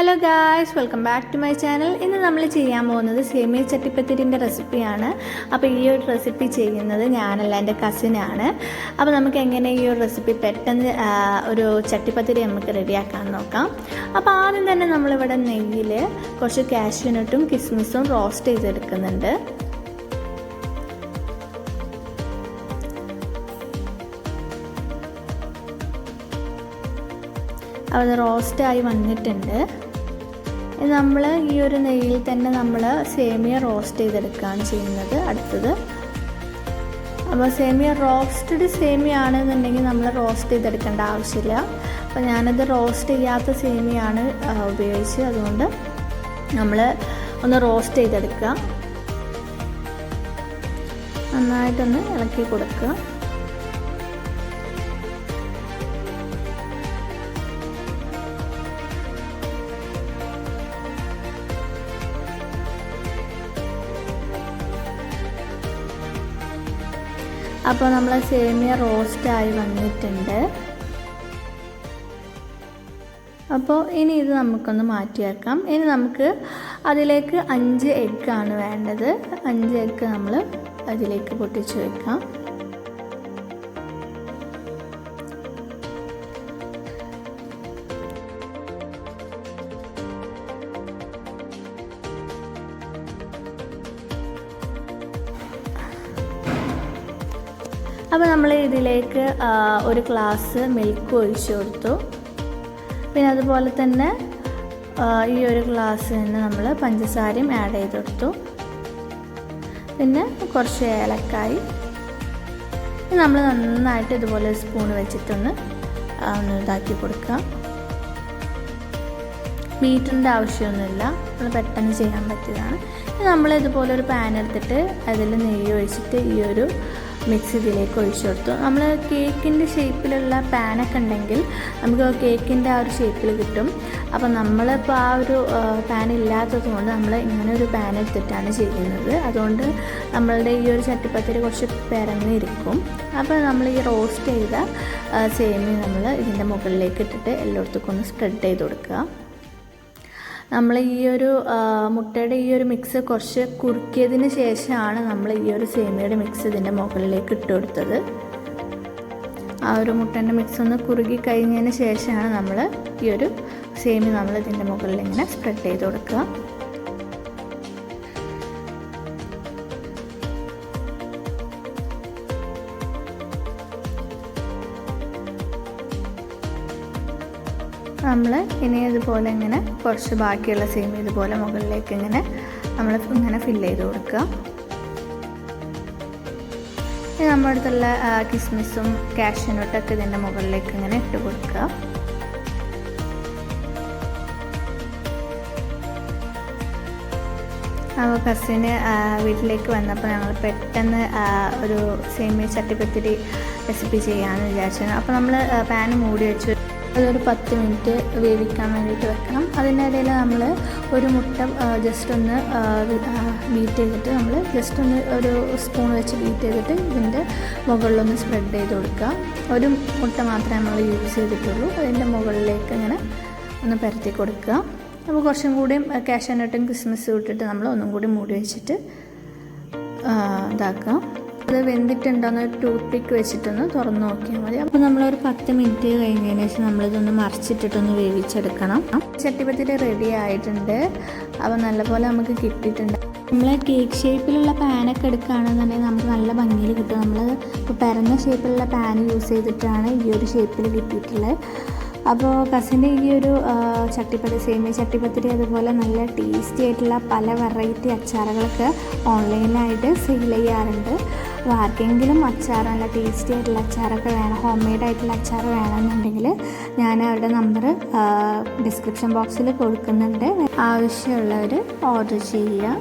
Hello guys, welcome back to my channel. ഇന്ന് നമ്മൾ ചെയ്യാൻ പോകുന്നത് സേമിയ ചട്ടിപ്പത്തിരിൻ്റെ റെസിപ്പിയാണ്. അപ്പോൾ ഈ ഒരു റെസിപ്പി ചെയ്യുന്നത് ഞാനല്ല, എൻ്റെ കസിനാണ്. അപ്പോൾ നമുക്ക് എങ്ങനെ ഈ ഒരു റെസിപ്പി പെട്ടെന്ന് ഒരു ചട്ടിപ്പത്തിരി നമുക്ക് റെഡിയാക്കാൻ നോക്കാം. അപ്പോൾ ആദ്യം തന്നെ നമ്മളിവിടെ നെയ്യിൽ കുറച്ച് കാഷ്യൂനട്ടും കിസ്മിസും റോസ്റ്റ് ചെയ്തെടുക്കുന്നുണ്ട്. അത് റോസ്റ്റായി വന്നിട്ടുണ്ട്. നമ്മൾ ഈ ഒരു നെയ്യിൽ തന്നെ നമ്മൾ സേമിയ റോസ്റ്റ് ചെയ്തെടുക്കുകയാണ് ചെയ്യുന്നത് അടുത്തത്. അപ്പോൾ സേമിയ റോസ്റ്റഡ് സേമിയ ആണെന്നുണ്ടെങ്കിൽ നമ്മൾ റോസ്റ്റ് ചെയ്തെടുക്കേണ്ട ആവശ്യമില്ല. അപ്പോൾ ഞാനത് റോസ്റ്റ് ചെയ്യാത്ത സേമിയാണ് ഉപയോഗിച്ച്, അതുകൊണ്ട് നമ്മൾ ഒന്ന് റോസ്റ്റ് ചെയ്തെടുക്കുക. നന്നായിട്ടൊന്ന് ഇളക്കി കൊടുക്കുക. അപ്പോൾ നമ്മൾ സേമിയ റോസ്റ്റായി വന്നിട്ടുണ്ട്. അപ്പോൾ ഇനി ഇത് നമുക്കൊന്ന് മാറ്റി വെക്കാം. ഇനി നമുക്ക് അതിലേക്ക് 5 എഗ്ഗാണ് വേണ്ടത്. 5 എഗ്ഗ് നമ്മൾ അതിലേക്ക് പൊട്ടിച്ച് വെക്കാം. അപ്പോൾ നമ്മൾ ഇതിലേക്ക് ഒരു ഗ്ലാസ് മിൽക്ക് ഒഴിച്ചു കൊടുത്തു. പിന്നെ അതുപോലെ തന്നെ ഈ ഒരു ഗ്ലാസ്സിന് നമ്മൾ പഞ്ചസാരയും ആഡ് ചെയ്ത് കൊടുത്തു. പിന്നെ കുറച്ച് ഏലക്കായി. നമ്മൾ നന്നായിട്ട് ഇതുപോലെ സ്പൂൺ വെച്ചിട്ടൊന്ന് ഇതാക്കി കൊടുക്കുക. ബീറ്ററിൻ്റെ ആവശ്യമൊന്നുമില്ല, നമ്മൾ പെട്ടെന്ന് ചെയ്യാൻ പറ്റിയതാണ്. നമ്മൾ ഇതുപോലെ ഒരു പാൻ എടുത്തിട്ട് അതിൽ നെയ്യ് ഒഴിച്ചിട്ട് ഈ ഒരു മിക്സ് ഇതിലേക്ക് ഒഴിച്ചു കൊടുത്തു. നമ്മൾ കേക്കിൻ്റെ ഷേപ്പിലുള്ള പാനൊക്കെ ഉണ്ടെങ്കിൽ നമുക്ക് കേക്കിൻ്റെ ആ ഒരു ഷേപ്പിൽ കിട്ടും. അപ്പോൾ നമ്മളിപ്പോൾ ആ ഒരു പാൻ ഇല്ലാത്തത് കൊണ്ട് നമ്മൾ ഇങ്ങനെ ഒരു പാൻ എടുത്തിട്ടാണ് ചെയ്യുന്നത്. അതുകൊണ്ട് നമ്മളുടെ ഈ ഒരു ചട്ടിപ്പത്തിരി കുറച്ച് പെരന്നിരിക്കും. അപ്പോൾ നമ്മൾ ഈ റോസ്റ്റ് ചെയ്ത സേമിയ നമ്മൾ ഇതിൻ്റെ മുകളിലേക്ക് ഇട്ടിട്ട് എല്ലായിടത്തേക്കും ഒന്ന് സ്പ്രെഡ് ചെയ്ത് കൊടുക്കുക. നമ്മൾ ഈ ഒരു മുട്ടയുടെ ഈ ഒരു മിക്സ് കുറച്ച് കുറുക്കിയതിന് ശേഷമാണ് നമ്മൾ ഈ ഒരു സേമിയയുടെ മിക്സ് ഇതിൻ്റെ മുകളിലേക്ക് ഇട്ട് കൊടുത്തത്. ആ ഒരു മുട്ടേൻ്റെ മിക്സ് ഒന്ന് കുറുകി കഴിഞ്ഞതിന് ശേഷമാണ് നമ്മൾ ഈ ഒരു സേമിയ നമ്മൾ ഇതിൻ്റെ മുകളിൽ ഇങ്ങനെ സ്പ്രെഡ് ചെയ്ത് കൊടുക്കുക. നമ്മൾ ഇനി ഇതുപോലെ ഇങ്ങനെ കുറച്ച് ബാക്കിയുള്ള സേമിയ ഇതുപോലെ മുകളിലേക്ക് ഇങ്ങനെ നമ്മൾ ഇങ്ങനെ ഫില്ല് ചെയ്ത് കൊടുക്കുക. ഇനി നമ്മുടെ അടുത്തുള്ള കിസ്മിസും കാഷ്യൂനട്ടൊക്കെ ഇതിൻ്റെ മുകളിലേക്ക് ഇങ്ങനെ ഇട്ട് കൊടുക്കുക. അപ്പോൾ കസിന് വീട്ടിലേക്ക് വന്നപ്പോൾ ഞങ്ങൾ പെട്ടെന്ന് ഒരു സേമിയ ചട്ടിപ്പത്തിരി റെസിപ്പി ചെയ്യാമെന്ന് വിചാരിച്ചു. അപ്പോൾ നമ്മൾ പാൻ മൂടി വെച്ച് അതൊരു 10 മിനിറ്റ് വേവിക്കാൻ വേണ്ടിയിട്ട് വെക്കണം. അതിൻ്റെ ഇടയിൽ നമ്മൾ ഒരു മുട്ട ജസ്റ്റ് ഒന്ന് ബീറ്റ് ചെയ്തിട്ട് നമ്മൾ ജസ്റ്റ് ഒന്ന് ഒരു സ്പൂൺ വെച്ച് ബീറ്റ് ചെയ്തിട്ട് ഇതിൻ്റെ മുകളിലൊന്ന് സ്പ്രെഡ് ചെയ്ത് കൊടുക്കുക. ഒരു മുട്ട മാത്രമേ നമ്മൾ യൂസ് ചെയ്തിട്ടുള്ളൂ. അതിൻ്റെ മുകളിലേക്ക് ഇങ്ങനെ ഒന്ന് പരത്തി കൊടുക്കുക. അപ്പോൾ കുറച്ചും കൂടി കാഷ്യൂനട്ടും കിസ്മിസും ഇട്ടിട്ട് നമ്മൾ ഒന്നും കൂടി മൂടി വെച്ചിട്ട് ഇതാക്കുക. അത് വെന്തിട്ടുണ്ടോയെന്ന് ഒരു ടൂത്ത് പിക്ക് വെച്ചിട്ടൊന്ന് തുറന്ന് നോക്കിയാൽ മതി. അപ്പോൾ നമ്മളൊരു 10 മിനിറ്റ് കഴിഞ്ഞതിന് ശേഷം നമ്മളിതൊന്ന് മറിച്ചിട്ടിട്ടൊന്ന് വേവിച്ചെടുക്കണം. ചട്ടിപ്പത്തിരി റെഡി ആയിട്ടുണ്ട്. അപ്പോൾ നല്ലപോലെ നമുക്ക് കിട്ടിയിട്ടുണ്ട്. നമ്മൾ കേക്ക് ഷേപ്പിലുള്ള പാനൊക്കെ എടുക്കുകയാണെന്നുണ്ടെങ്കിൽ നമുക്ക് നല്ല ഭംഗിയിൽ കിട്ടും. നമ്മൾ ഇപ്പോൾ പരന്ന ഷേപ്പിലുള്ള പാൻ യൂസ് ചെയ്തിട്ടാണ് ഈ ഒരു ഷേപ്പിൽ കിട്ടിയിട്ടുള്ളത്. അപ്പോൾ കസിൻ്റെ ഈ ഒരു സേമിയ ചട്ടിപ്പത്തിരി അതുപോലെ നല്ല ടേസ്റ്റി ആയിട്ടുള്ള പല വെറൈറ്റി അച്ചാറുകളൊക്കെ ഓൺലൈനിലായിട്ട് സെയിൽ ചെയ്യാറുണ്ട്. അപ്പോൾ ആർക്കെങ്കിലും അച്ചാർ നല്ല ടേസ്റ്റി ആയിട്ടുള്ള അച്ചാറൊക്കെ വേണം, ഹോം മെയ്ഡ് ആയിട്ടുള്ള അച്ചാർ വേണമെന്നുണ്ടെങ്കിൽ ഞാൻ അവരുടെ നമ്പർ ഡിസ്ക്രിപ്ഷൻ ബോക്സിൽ കൊടുക്കുന്നുണ്ട്. ആവശ്യമുള്ളവർ ഓർഡർ ചെയ്യുക.